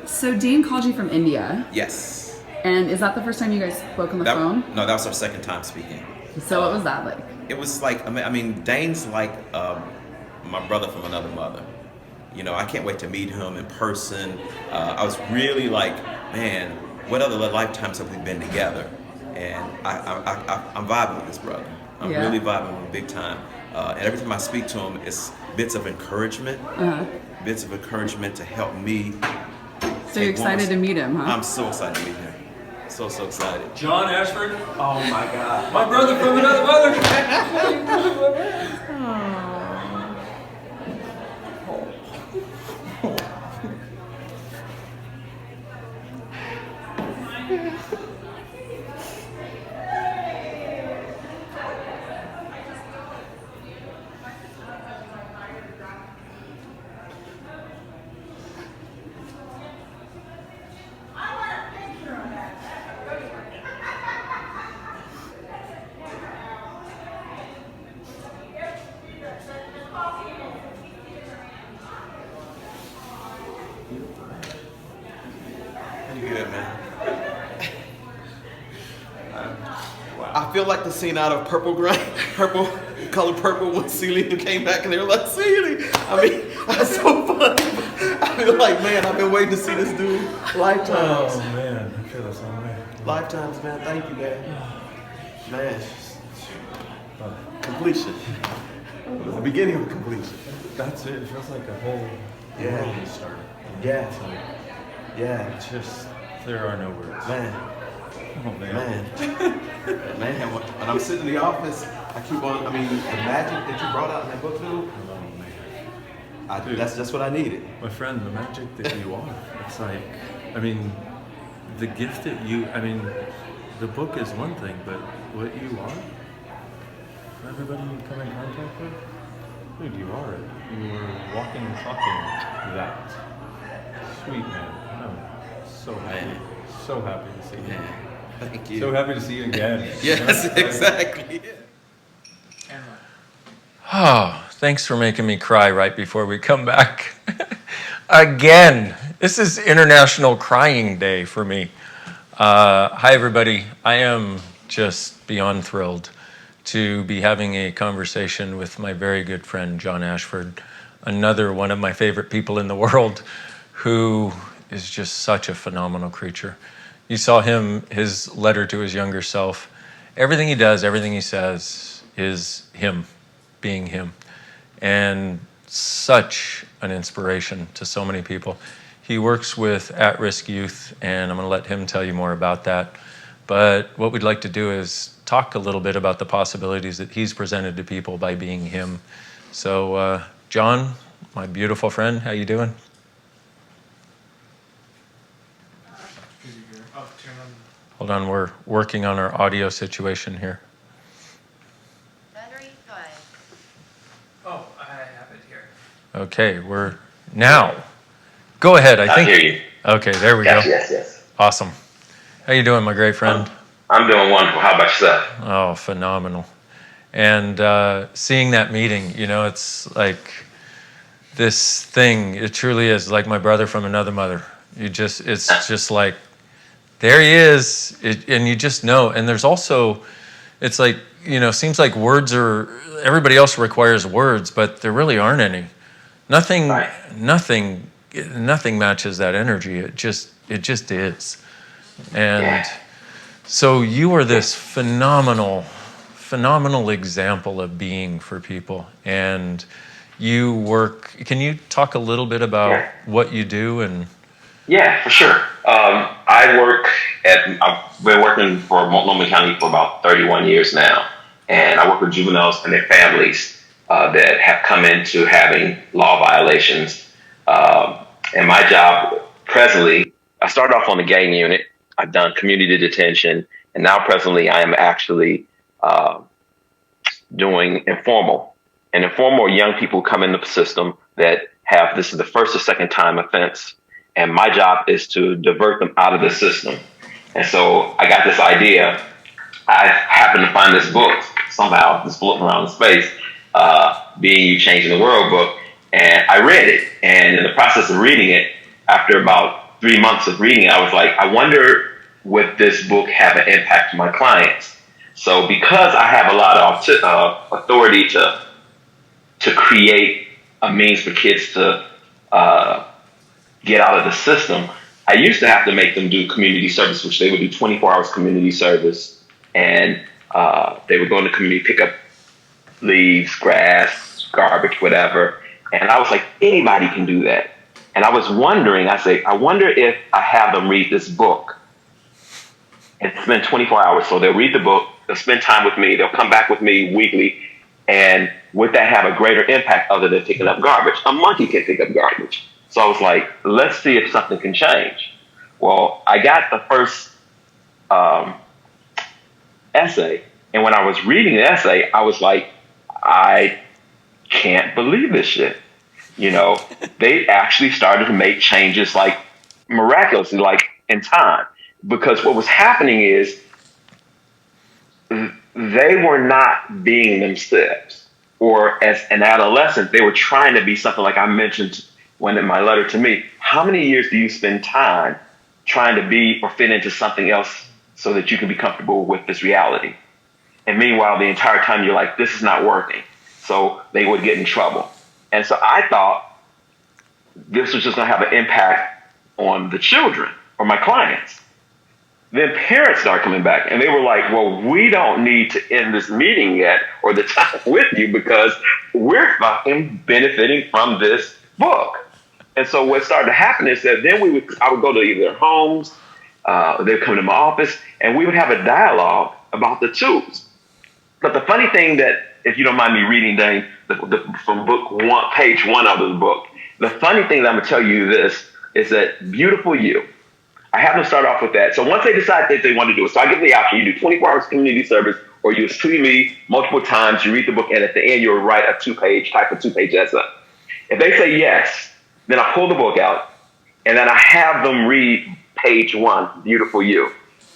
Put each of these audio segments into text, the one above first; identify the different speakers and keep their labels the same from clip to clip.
Speaker 1: So Dain called you from India.
Speaker 2: Yes.
Speaker 1: And is that the first time you guys spoke on the phone?
Speaker 2: No, that was our second time speaking.
Speaker 1: So what was that like?
Speaker 2: It was like, I mean, Dain's like my brother from another mother. You know, I can't wait to meet him in person. I was really like, man, what other lifetimes have we been together? And I'm vibing with this brother. I'm really vibing with him big time. And every time I speak to him, it's bits of encouragement, to help me.
Speaker 1: So you're excited to meet him, huh?
Speaker 2: I'm so excited to meet him. So excited.
Speaker 3: John Ashford.
Speaker 2: Oh my God.
Speaker 3: My brother from another mother.
Speaker 2: You good, man? I feel like the scene out of Color Purple when Celia came back and they were like, Celia. I mean, that's so funny. I feel like, man, I've been waiting to see this dude lifetimes.
Speaker 3: Oh man, I feel the same way.
Speaker 2: Lifetimes, man. Thank you, man. Man, completion. It was the beginning of completion.
Speaker 3: That's it. It feels like a whole world has started.
Speaker 2: Yeah.
Speaker 3: It's like,
Speaker 2: Yeah.
Speaker 3: it's just, there are no words.
Speaker 2: Man.
Speaker 3: Oh man.
Speaker 2: Man, when I'm sitting in the office, I keep on, the magic that you brought out in that book, dude,
Speaker 3: Oh man.
Speaker 2: that's just what I needed.
Speaker 3: My friend, the magic that you are. It's like, the gift that you, the book is one thing, but what you are, for everybody you come in contact with, dude, you are it. You are walking and talking that. Sweet man. I'm so happy.
Speaker 2: Man.
Speaker 3: So happy to see you.
Speaker 2: Man, thank you.
Speaker 3: So happy to see you again.
Speaker 2: Yes, exactly.
Speaker 4: Oh, thanks for making me cry right before we come back. Again, this is International Crying Day for me. Hi, everybody. I am just beyond thrilled to be having a conversation with my very good friend, John Ashford, another one of my favorite people in the world, who is just such a phenomenal creature. You saw his letter to his younger self. Everything he does, everything he says is him, being him. And such an inspiration to so many people. He works with at-risk youth, and I'm gonna let him tell you more about that. But what we'd like to do is talk a little bit about the possibilities that he's presented to people by being him. So, John, my beautiful friend, how you doing? Hold on, we're working on our audio situation here.
Speaker 5: Battery 5.
Speaker 6: Oh, I have it here.
Speaker 4: Okay, we're now. Go ahead, I think.
Speaker 7: I hear you.
Speaker 4: Okay, there we
Speaker 7: Yes,
Speaker 4: go.
Speaker 7: yes.
Speaker 4: Awesome. How you doing, my great friend?
Speaker 7: I'm doing wonderful. How about yourself?
Speaker 4: Oh, phenomenal. And seeing that meeting, it's like this thing, it truly is like my brother from another mother. It's just like, there he is, and you just know. And there's also, it's like, seems like everybody else requires words, but there really aren't any. Nothing matches that energy. It just is. And so you are this phenomenal example of being for people. And you work, can you talk a little bit about what you do? And
Speaker 7: Yeah, for sure. I've been working for Multnomah County for about 31 years now. And I work with juveniles and their families that have come into having law violations. And my job presently, I started off on the gang unit. I've done community detention. And now presently I am actually doing informal. And informal are young people come into the system that this is the first or second time offense. And my job is to divert them out of the system. And so I got this idea. I happened to find this book somehow, just floating around in space, Being You Changing the World book. And I read it. And in the process of reading it, after about 3 months of reading, I was like, I wonder would this book have an impact on my clients? So because I have a lot of authority to create a means for kids to get out of the system, I used to have to make them do community service, which they would do 24 hours community service, and they would go in the community, pick up leaves, grass, garbage, whatever. And I was like, anybody can do that. And I was wondering, I wonder if I have them read this book and spend 24 hours. So they'll read the book, they'll spend time with me, they'll come back with me weekly. And would that have a greater impact other than picking up garbage? A monkey can pick up garbage. So I was like, let's see if something can change. Well, I got the first essay. And when I was reading the essay, I was like, I can't believe this shit. You know, they actually started to make changes like miraculously, like in time. Because what was happening is they were not being themselves. Or as an adolescent, they were trying to be something like I mentioned when in my letter to me. How many years do you spend time trying to be or fit into something else so that you can be comfortable with this reality? And meanwhile, the entire time you're like, this is not working. So they would get in trouble. And so I thought this was just going to have an impact on the children or my clients. Then parents start coming back and they were like, well, we don't need to end this meeting yet or the time with you because we're fucking benefiting from this book. And so what started to happen is that then I would go to either their homes, they'd come to my office, and we would have a dialogue about the tools. But the funny thing that, if you don't mind me reading, Dain, from book one, page 1 of the book, the funny thing that I'm going to tell you this is that Beautiful You, I have them start off with that. So once they decide that they want to do it, so I give them the option, you do 24 hours community service, or you see me multiple times, you read the book, and at the end you'll write a two-page essay. If they say yes, then I pull the book out, and then I have them read page 1, Beautiful You.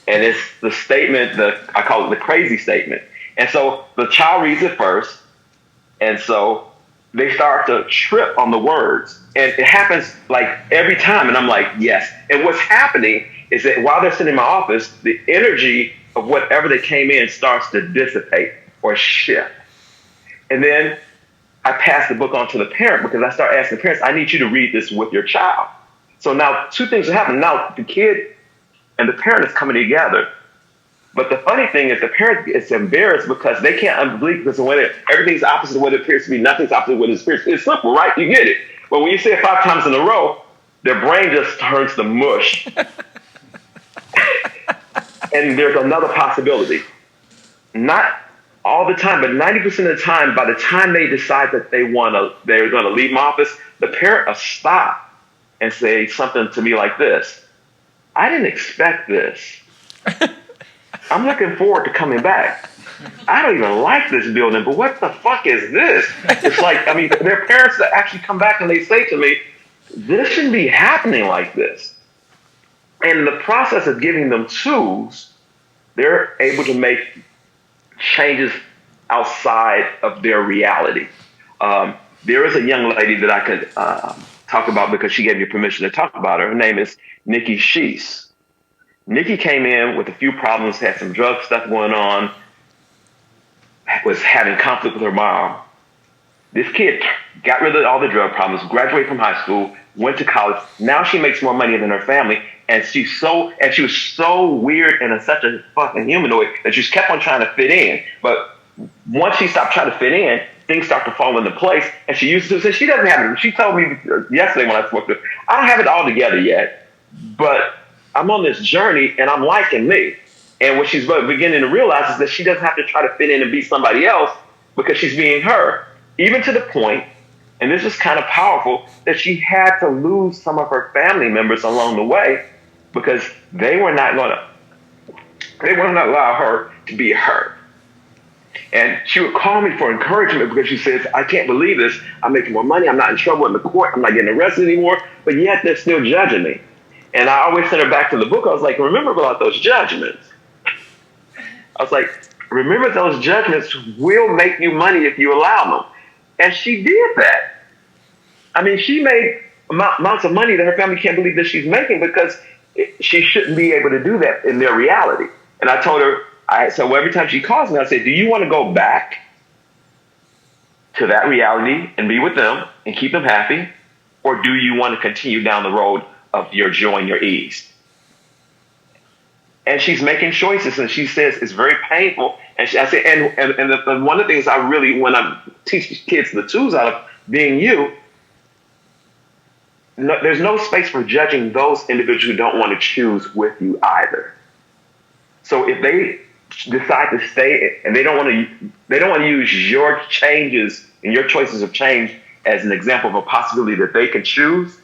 Speaker 7: And it's the statement, I call it the crazy statement. And so the child reads it first, and so they start to trip on the words. And it happens like every time, and I'm like, yes. And what's happening is that while they're sitting in my office, the energy of whatever they came in starts to dissipate or shift. And then I pass the book on to the parent because I start asking the parents, I need you to read this with your child. So now 2 things are happening. Now the kid and the parent is coming together. But the funny thing is the parent is embarrassed because they can't believe because everything's opposite of what it appears to be. Nothing's opposite of what it appears to be. It's simple, right? You get it. But when you say it 5 times in a row, their brain just turns to mush. And there's another possibility. Not all the time, but 90% of the time, by the time they decide that they're going to leave my office, the parent will stop and say something to me like this. I didn't expect this. I'm looking forward to coming back. I don't even like this building, but what the fuck is this? It's like, I mean, their parents that actually come back and they say to me, this shouldn't be happening like this. And in the process of giving them tools, they're able to make changes outside of their reality. There is a young lady that I could talk about because she gave me permission to talk about her. Her name is Nikki Sheese. Nikki came in with a few problems, had some drug stuff going on, was having conflict with her mom. This kid got rid of all the drug problems, graduated from high school, went to college. Now she makes more money than her family. And she was so weird and such a fucking humanoid that she just kept on trying to fit in. But once she stopped trying to fit in, things start to fall into place. And she used to say she doesn't have it. She told me yesterday when I spoke to her, I don't have it all together yet, but I'm on this journey and I'm liking me. And what she's beginning to realize is that she doesn't have to try to fit in and be somebody else because she's being her. Even to the point, and this is kind of powerful, that she had to lose some of her family members along the way because they were not going to allow her to be her. And she would call me for encouragement because she says, I can't believe this. I'm making more money. I'm not in trouble in the court. I'm not getting arrested anymore. But yet they're still judging me. And I always sent her back to the book. I was like, remember about those judgments. I was like, remember those judgments will make you money if you allow them. And she did that. I mean, she made amounts of money that her family can't believe that she's making because she shouldn't be able to do that in their reality. And I told her, so every time she calls me, I said, do you want to go back to that reality and be with them and keep them happy? Or do you want to continue down the road of your joy and your ease? And she's making choices, and she says it's very painful. And I said, and one of the things I really, when I teach kids the tools out of being you, there's no space for judging those individuals who don't want to choose with you either. So if they decide to stay and they don't want to use your changes and your choices of change as an example of a possibility that they can choose,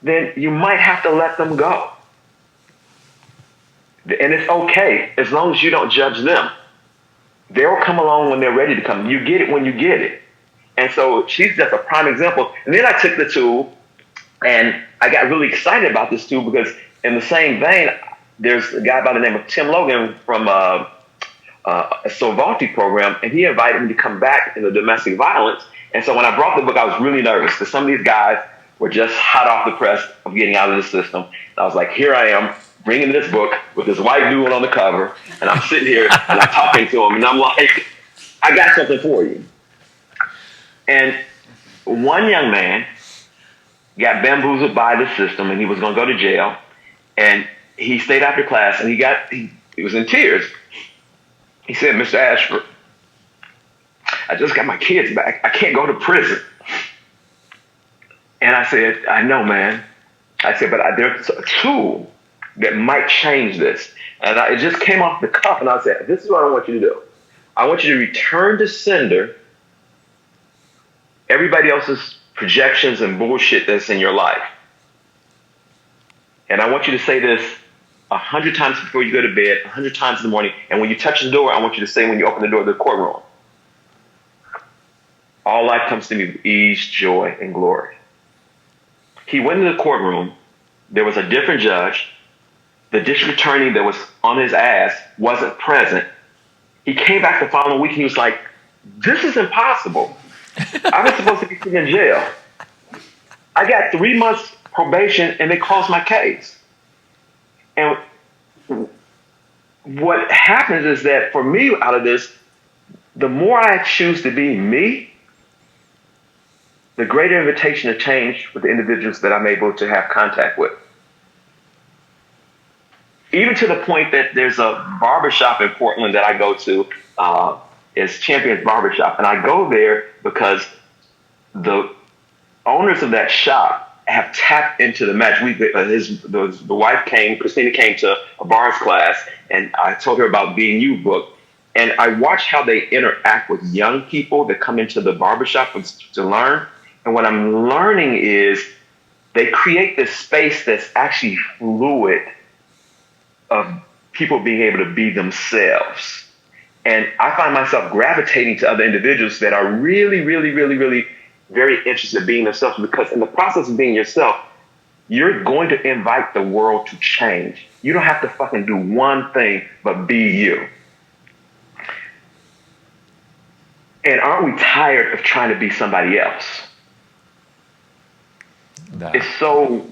Speaker 7: then you might have to let them go. And it's okay as long as you don't judge them. They'll come along when they're ready to come. You get it when you get it. And so she's just a prime example. And then I took the tool and I got really excited about this tool because in the same vein, there's a guy by the name of Tim Logan from a Sovalti program, and he invited me to come back in the domestic violence. And so when I brought the book, I was really nervous because some of these guys were just hot off the press of getting out of the system. And I was like, here I am, bringing this book with this white dude on the cover, and I'm sitting here and I'm talking to him, and I'm like, I got something for you. And one young man got bamboozled by the system, and he was going to go to jail, and he stayed after class, and he was in tears. He said, Mr. Ashford, I just got my kids back. I can't go to prison. And I said, I know, man. I said, but there's a tool that might change this. And it just came off the cuff, and I said, this is what I want you to do. I want you to return to sender everybody else's projections and bullshit that's in your life. And I want you to say this 100 times before you go to bed, 100 times in the morning. And when you touch the door, I want you to say when you open the door of the courtroom, all life comes to me with ease, joy, and glory. He went into the courtroom. There was a different judge. The district attorney that was on his ass wasn't present. He came back the following week and he was like, this is impossible. I was supposed to be sitting in jail. I got 3 months probation and they closed my case. And what happens is that for me out of this, the more I choose to be me, the greater invitation to change with the individuals that I'm able to have contact with. Even to the point that there's a barbershop in Portland that I go to, it's Champion's Barbershop. And I go there because the owners of that shop have tapped into the magic. The wife came, Christina came to a bars class, and I told her about Being You book. And I watch how they interact with young people that come into the barbershop to learn. And what I'm learning is they create this space that's actually fluid of people being able to be themselves. And I find myself gravitating to other individuals that are really, really, really, really very interested in being themselves, because in the process of being yourself, you're going to invite the world to change. You don't have to fucking do one thing but be you. And aren't we tired of trying to be somebody else? It's so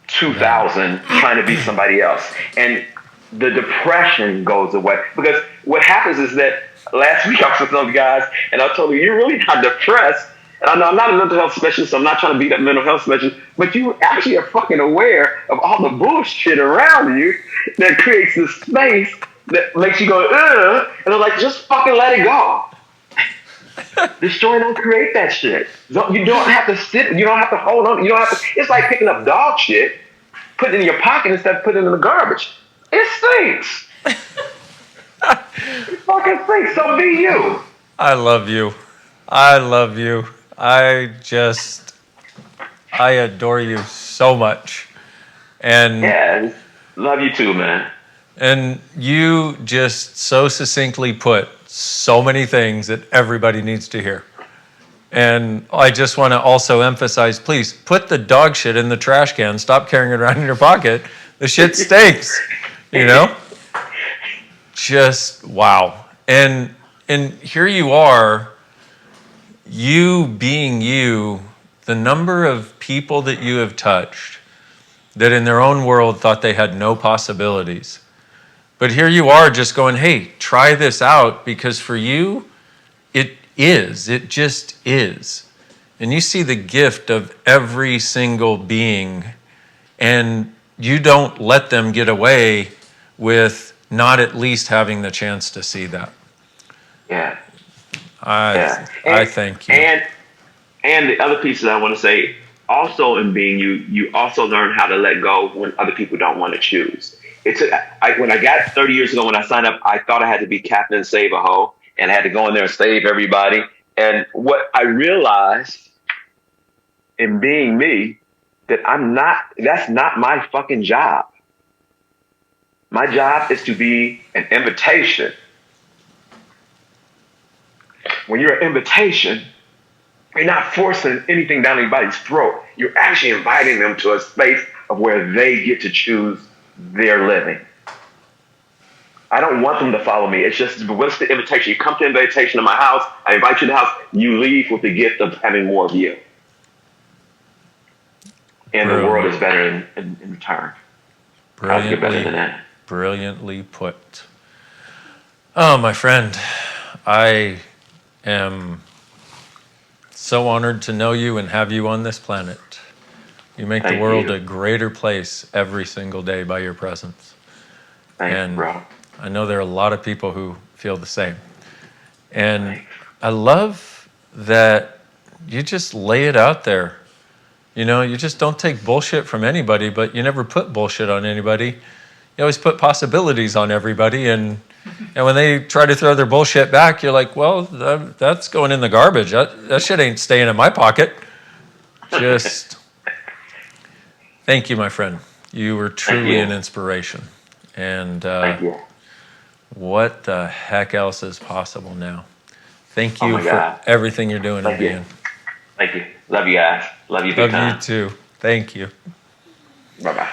Speaker 7: 2000 trying to be somebody else. And the depression goes away. Because what happens is that last week I was with some guys and I told them, you're really not depressed. And I know I'm not a mental health specialist, so I'm not trying to beat up mental health specialists, but you actually are fucking aware of all the bullshit around you that creates this space that makes you go, ugh. And I'm like, just fucking let it go. The story don't create that shit. You don't have to sit. You don't have to hold on. You don't have to. It's like picking up dog shit, putting it in your pocket instead of putting it in the garbage. It stinks. It fucking stinks. So be you.
Speaker 4: I love you. I love you. I adore you so much. And
Speaker 7: yeah, love you too, man.
Speaker 4: And you just so succinctly put so many things that everybody needs to hear. And I just want to also emphasize, please, put the dog shit in the trash can. Stop carrying it around in your pocket. The shit stinks, you know? Just, wow. And here you are, you being you the number of people that you have touched that in their own world thought they had no possibilities. But here you are just going, hey, try this out, because for you, it just is. And you see the gift of every single being, and you don't let them get away with not at least having the chance to see that.
Speaker 7: Yeah.
Speaker 4: I thank you.
Speaker 7: And the other piece that I want to say, also in being you also learn how to let go when other people don't want to choose. When I got 30 years ago, when I signed up, I thought I had to be Captain Save a Ho, and I had to go in there and save everybody. And what I realized in being me, that's not my fucking job. My job is to be an invitation. When you're an invitation, you're not forcing anything down anybody's throat. You're actually inviting them to a space of where they get to choose their living. I don't want them to follow me. It's just, what's the invitation? You come to the invitation to my house. I invite you to the house. You leave with the gift of having more of you. And the world is better in return. How's it better than that?
Speaker 4: Brilliantly put. Oh, my friend, I am so honored to know you and have you on this planet. You make the world a greater place every single day by your presence.
Speaker 7: Thanks, bro.
Speaker 4: I know there are a lot of people who feel the same. And I love that you just lay it out there. You know, you just don't take bullshit from anybody, but you never put bullshit on anybody. You always put possibilities on everybody. And when they try to throw their bullshit back, you're like, well, that's going in the garbage. That shit ain't staying in my pocket. Just thank you, my friend. You were truly an inspiration. And
Speaker 7: thank you.
Speaker 4: What the heck else is possible now? Thank you for everything you're doing and being.
Speaker 7: Thank you. Love you guys. Love you big time.
Speaker 4: Love you too. Thank you.
Speaker 7: Bye-bye.